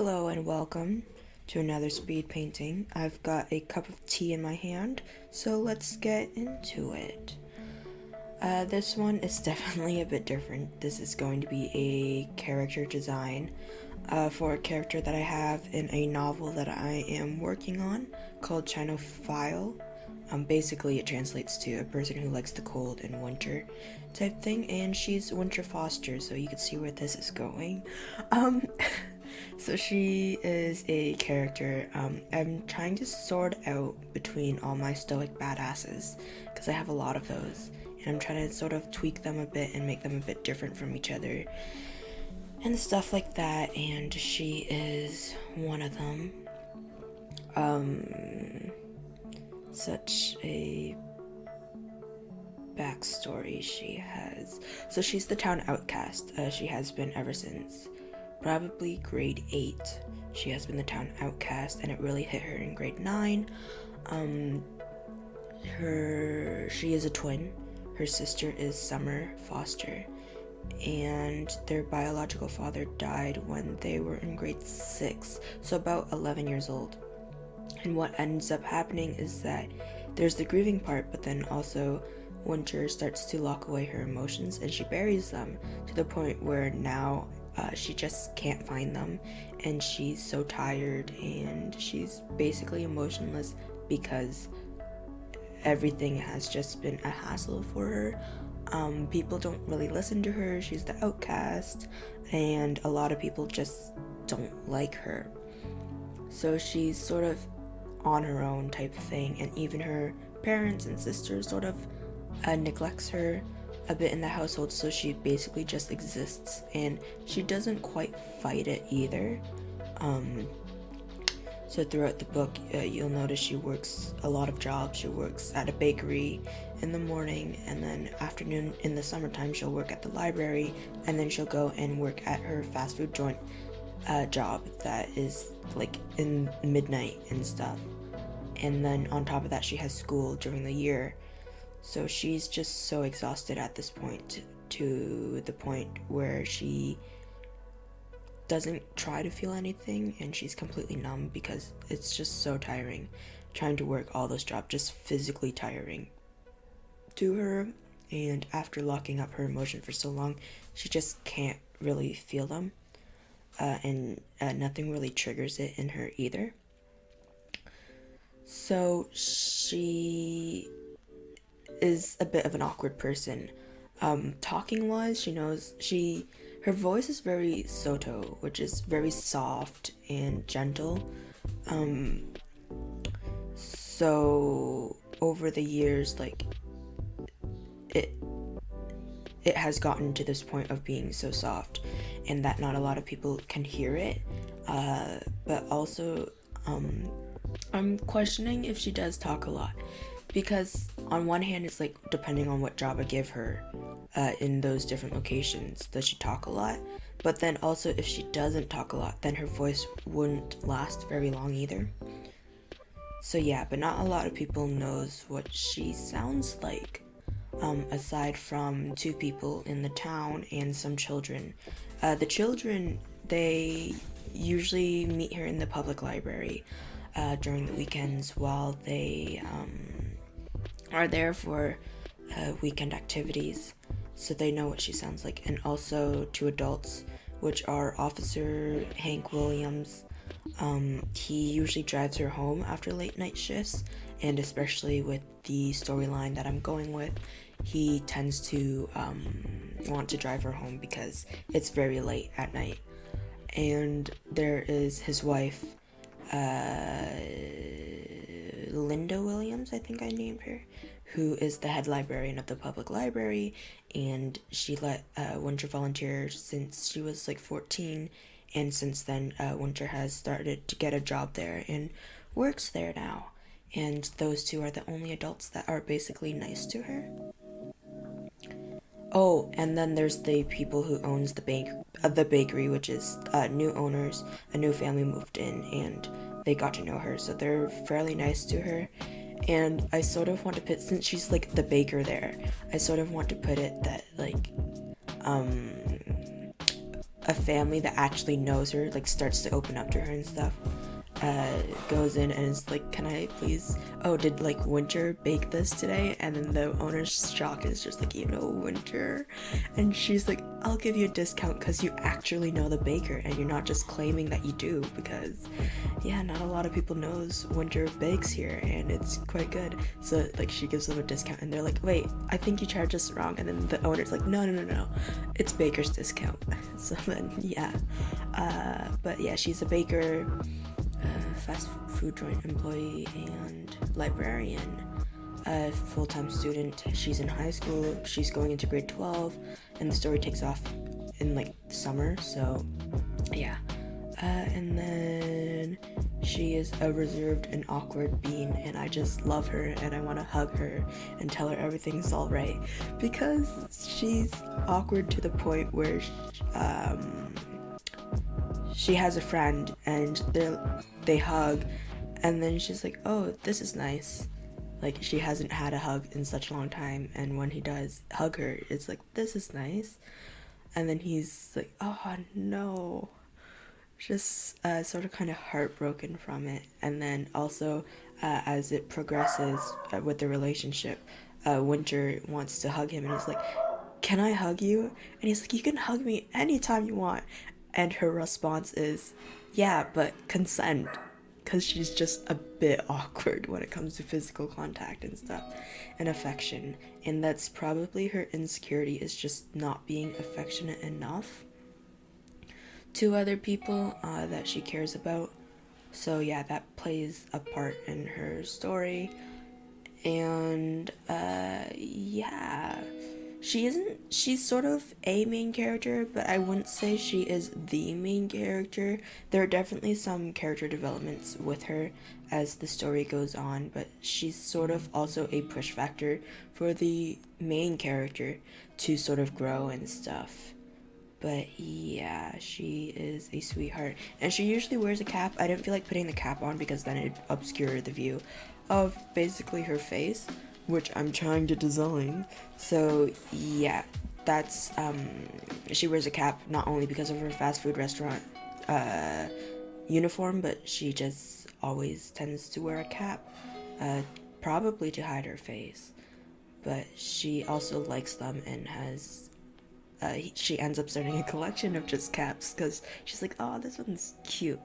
Hello and welcome to another speed painting. I've got a cup of tea in my hand, so let's get into it. This one is definitely a bit different. This is going to be a character design for a character that I have in a novel that I am working on called Chionophile. Basically, it translates to a person who likes the cold in winter type thing, and she's Winter Foster, so you can see where this is going. So she is a character. I'm trying to sort out between all my stoic badasses, because I have a lot of those, and I'm trying to sort of tweak them a bit and make them a bit different from each other, and stuff like that, and she is one of them. Such a backstory she has. So she's the town outcast. She has been ever since probably grade 8. She has been the town outcast, and it really hit her in grade 9. She is a twin. Her sister is Summer Foster, and their biological father died when they were in grade 6, so about 11 years old. And what ends up happening is that there's the grieving part, but then also Winter starts to lock away her emotions, and she buries them to the point where now she just can't find them, and she's so tired, and she's basically emotionless because everything has just been a hassle for her. People don't really listen to her. She's the outcast, and a lot of people just don't like her. So she's sort of on her own type of thing, and even her parents and sisters sort of neglects her a bit in the household, so she basically just exists, and she doesn't quite fight it either. So throughout the book, you'll notice she works a lot of jobs. She works at a bakery in the morning, and then afternoon in the summertime she'll work at the library, and then she'll go and work at her fast food joint job that is like in midnight and stuff. And then on top of that, she has school during the year, so she's just so exhausted at this point, to the point where she doesn't try to feel anything, and she's completely numb because it's just so tiring trying to work all those jobs, just physically tiring to her. And after locking up her emotion for so long, she just can't really feel them, and nothing really triggers it in her either. So she is a bit of an awkward person. Talking wise, her voice is very soto, which is very soft and gentle. So over the years, like, it has gotten to this point of being so soft, and that not a lot of people can hear it. But also, I'm questioning if she does talk a lot, because on one hand, it's like, depending on what job I give her in those different locations, does she talk a lot? But then also, if she doesn't talk a lot, then her voice wouldn't last very long either. So yeah, but not a lot of people knows what she sounds like, aside from 2 people in the town and some children. The children, they usually meet her in the public library during the weekends while they are there for weekend activities, so they know what she sounds like. And also 2 adults, which are Officer Hank Williams. He usually drives her home after late night shifts, and especially with the storyline that I'm going with, he tends to want to drive her home because it's very late at night. And there is his wife, Linda Williams, I think I named her, who is the head librarian of the public library, and she let Winter volunteer since she was like 14, and since then Winter has started to get a job there and works there now, and those 2 are the only adults that are basically nice to her. Oh, and then there's the people who owns the bakery, which is new owners. A new family moved in, and they got to know her, so they're fairly nice to her. And I sort of want to put, since she's like the baker there, I sort of want to put it that, like, a family that actually knows her, like, starts to open up to her and stuff. Goes in and is like, can I please, oh, did like Winter bake this today? And then the owner's shock is just like, Winter, and she's like, I'll give you a discount because you actually know the baker and you're not just claiming that you do, because yeah, not a lot of people knows Winter bakes here and it's quite good. So like she gives them a discount and they're like, wait, I think you charged us wrong. And then the owner's like, no, it's baker's discount. So then yeah, but yeah, she's a baker, fast food joint employee, and librarian, a full-time student. She's in high school, she's going into grade 12, and the story takes off in like summer, so yeah. And then she is a reserved and awkward bean, and I just love her and I want to hug her and tell her everything's all right, because she's awkward to the point where she has a friend and they hug, and then she's like, oh, this is nice. Like, she hasn't had a hug in such a long time, and when he does hug her, it's like, this is nice. And then he's like, oh no, just sort of kind of heartbroken from it. And then also, as it progresses with the relationship, Winter wants to hug him, and he's like, can I hug you? And he's like, you can hug me anytime you want. And her response is, yeah, but consent, because she's just a bit awkward when it comes to physical contact and stuff and affection, and that's probably her insecurity, is just not being affectionate enough to other people that she cares about. So yeah, that plays a part in her story. And yeah, she's sort of a main character, but I wouldn't say she is the main character. There are definitely some character developments with her as the story goes on, but she's sort of also a push factor for the main character to sort of grow and stuff. But yeah, she is a sweetheart, and she usually wears a cap. I didn't feel like putting the cap on because then it'd obscure the view of basically her face, which I'm trying to design. So yeah, that's she wears a cap not only because of her fast food restaurant uniform, but she just always tends to wear a cap, probably to hide her face. But she also likes them and has she ends up starting a collection of just caps because she's like, oh, this one's cute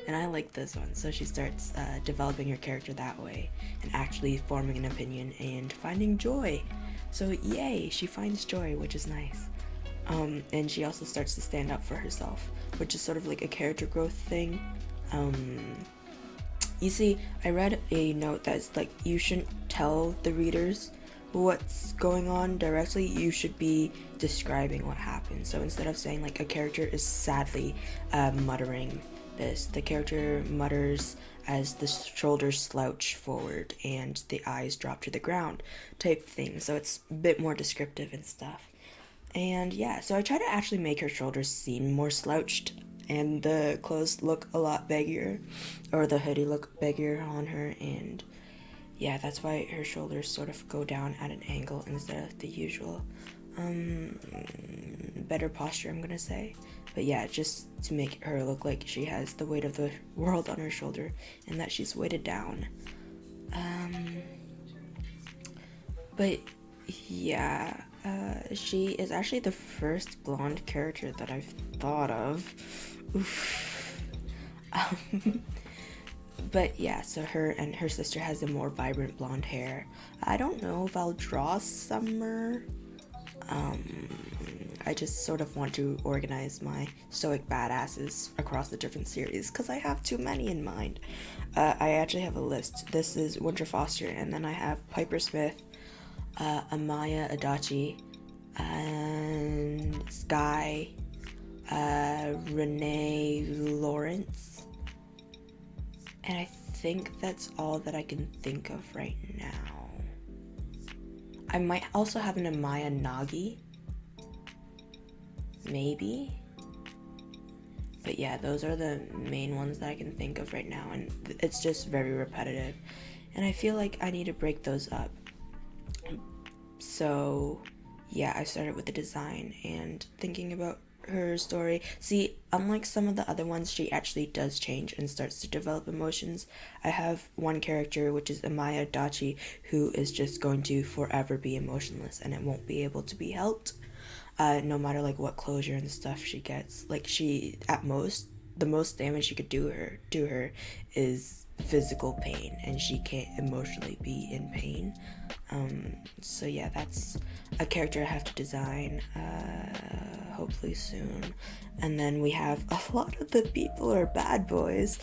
and I like this one. So she starts developing her character that way and actually forming an opinion and finding joy. So yay, she finds joy, which is nice. And she also starts to stand up for herself, which is sort of like a character growth thing. You see, I read a note that's like, you shouldn't tell the readers what's going on directly, you should be describing what happens. So instead of saying like a character is sadly muttering this, the character mutters as the shoulders slouch forward and the eyes drop to the ground type thing. So it's a bit more descriptive and stuff. And yeah, so I try to actually make her shoulders seem more slouched and the clothes look a lot baggier, or the hoodie look baggier on her, and yeah, that's why her shoulders sort of go down at an angle instead of the usual. Better posture, I'm gonna say. But yeah, just to make her look like she has the weight of the world on her shoulder and that she's weighted down. But yeah, she is actually the first blonde character that I've thought of. Oof. But yeah, so her and her sister has a more vibrant blonde hair. I don't know if I'll draw Summer. I just sort of want to organize my stoic badasses across the different series because I have too many in mind. I actually have a list. This is Winter Foster, and then I have Piper Smith, Amaya Adachi, and Sky, Renee Lawrence. And I think that's all that I can think of right now. I might also have an Amaya Nagi. Maybe. But yeah, those are the main ones that I can think of right now. And it's just very repetitive. And I feel like I need to break those up. So yeah, I started with the design and thinking about her story. See, unlike some of the other ones, she actually does change and starts to develop emotions. I have one character, which is Amaya Dachi, who is just going to forever be emotionless and it won't be able to be helped. No matter like what closure and stuff she gets. Like she, at most, the most damage she could do her is physical pain, and she can't emotionally be in pain. So yeah, that's a character I have to design, hopefully soon. And then we have a lot of the people are bad boys.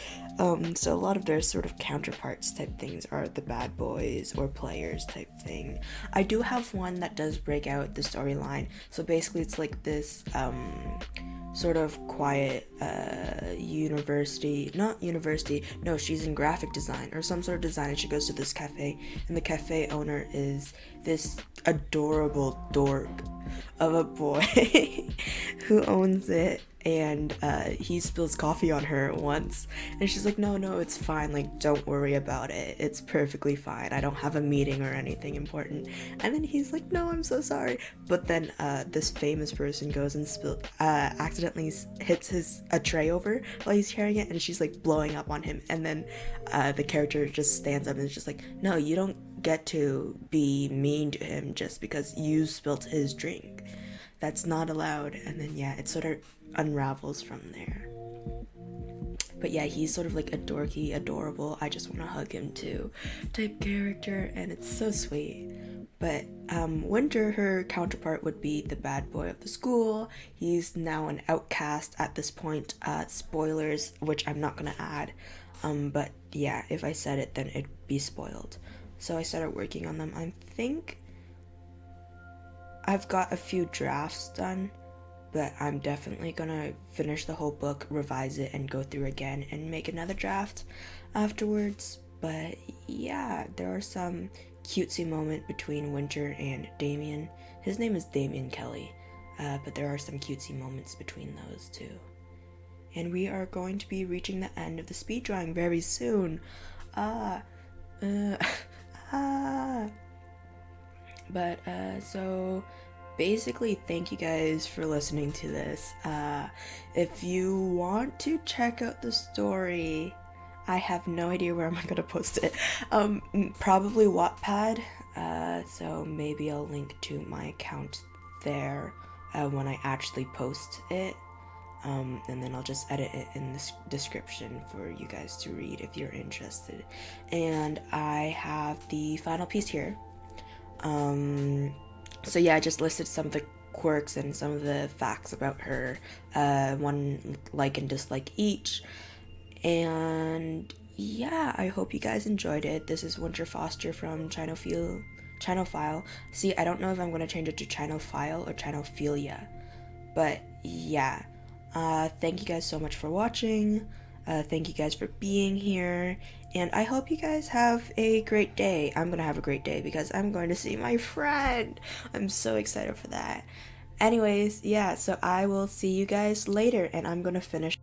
So a lot of their sort of counterparts type things are the bad boys or players type thing. I do have one that does break out the storyline. So basically it's like this sort of quiet no, she's in graphic design or some sort of design, and she goes to this cafe, and the cafe owner is this adorable dork of a boy who owns it, and he spills coffee on her once, and she's like, no, it's fine, like, don't worry about it, it's perfectly fine, I don't have a meeting or anything important. And then he's like, no, I'm so sorry. But then this famous person goes and accidentally hits a tray over while he's carrying it, and she's like blowing up on him, and then the character just stands up and is just like, no, you don't get to be mean to him just because you spilt his drink, that's not allowed. And then yeah, it sort of unravels from there. But yeah, he's sort of like a dorky, adorable, I just want to hug him too type character, and it's so sweet. But Winter, her counterpart, would be the bad boy of the school. He's now an outcast at this point. Spoilers, which I'm not gonna add. But yeah, if I said it, then it'd be spoiled. So I started working on them. I think I've got a few drafts done, but I'm definitely gonna finish the whole book, revise it, and go through again and make another draft afterwards. But yeah, there are some cutesy moment between Winter and Damien. His name is Damien Kelly, but there are some cutesy moments between those two. And we are going to be reaching the end of the speed drawing very soon. But so basically, thank you guys for listening to this. If you want to check out the story, I have no idea where I'm gonna post it. Probably Wattpad. So maybe I'll link to my account there when I actually post it. And then I'll just edit it in the description for you guys to read if you're interested. And I have the final piece here. So yeah, I just listed some of the quirks and some of the facts about her, one like and dislike each. And yeah, I hope you guys enjoyed it. This is Winter Foster from Chionophile. See, I don't know if I'm going to change it to Chionophile or Chionophilia, but yeah. Thank you guys so much for watching. Thank you guys for being here, and I hope you guys have a great day. I'm gonna have a great day because I'm going to see my friend. I'm so excited for that. Anyways, yeah, so I will see you guys later, and I'm gonna finish